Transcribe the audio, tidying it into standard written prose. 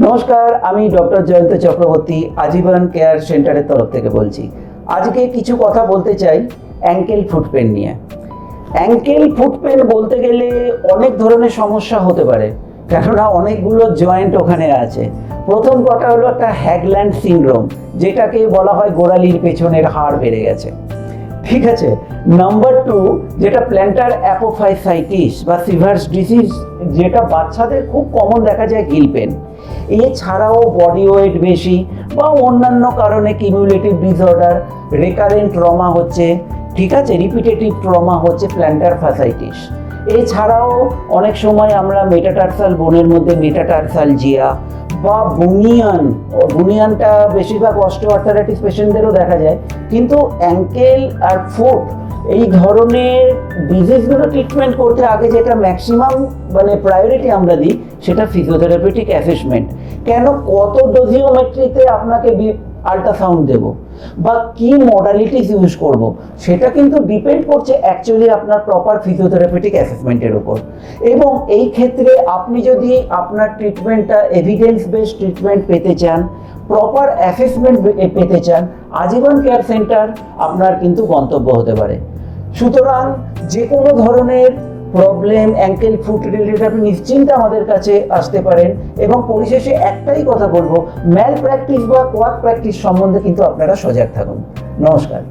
নমস্কার, আমি ডক্টর জয়ন্ত চক্রবর্তী আজীবন কেয়ার সেন্টারের তরফ থেকে বলছি। আজকে কিছু কথা বলতে চাই অ্যাঙ্কেল ফুট পেন নিয়ে। অ্যাঙ্কেল ফুট পেন বলতে গেলে অনেক ধরনের সমস্যা হতে পারে, কেননা অনেকগুলো জয়েন্ট ওখানে আছে। প্রথম কথা হলো একটা হ্যাগল্যান্ড সিনড্রোম, যেটাকে বলা হয় গোড়ালির পেছনের হাড় বেড়ে গেছে। ঠিক আছে। নাম্বার 2, যেটা প্ল্যান্টার অ্যাপোফাইসাইটিস বা সিভার্স ডিজিজ, যেটা বাচ্চাদের খুব কমন দেখা যায় হিল পেন। এছাড়াও বডি ওয়েট বেশি বা অন্যান্য কারণে কিউমুলেটিভ ডিসঅর্ডার, রেকারেন্ট ট্রমা হচ্ছে, ঠিক আছে, রিপিটেটিভ ট্রমা হচ্ছে প্ল্যান্টার ফাসাইটিস। এছাড়াও অনেক সময় আমরা মেটাটার্সাল বোনের মধ্যে মেটাটার্সাল জিয়া বা বুনিয়ানটা বেশিরভাগ অস্টিওআর্থারাইটিস পেশেন্টদেরও দেখা যায়। কিন্তু অ্যাঙ্কেল আর ফুট এই ধরনের ডিজিজগুলো ট্রিটমেন্ট করতে আগে যেটা ম্যাক্সিমাম প্রায়োরিটি আমরা দিই, সেটা ফিজিওথেরাপিউটিক অ্যাসেসমেন্ট। কেন, কত ডোজিওমেট্রিতে আপনাকে আল্ট্রাসাউন্ড দেব বা কি মডালিটিস ইউজ করব, সেটা কিন্তু ডিপেন্ড করছে অ্যাকচুয়ালি আপনার প্রপার ফিজিওথেরাপিউটিক অ্যাসেসমেন্টের উপর। এবং এই ক্ষেত্রে আপনি যদি আপনার ট্রিটমেন্টটা এভিডেন্স বেসড ট্রিটমেন্ট পেতে চান, প্রপার অ্যাসেসমেন্ট পেতে চান, আজীবন কেয়ার সেন্টার আপনার কিন্তু গন্তব্য হতে পারে। সুতরাং যে কোনো ধরনের প্রবলেম অ্যাঙ্কেল ফুট রিলেটেড আপনি নিশ্চিন্তে আমাদের কাছে আসতে পারেন। এবং পরিশেষে একটাই কথা বলবো, ম্যাল প্র্যাকটিস বা কোয়াক প্র্যাকটিস সম্বন্ধে কিন্তু আপনারা সজাগ থাকুন। নমস্কার।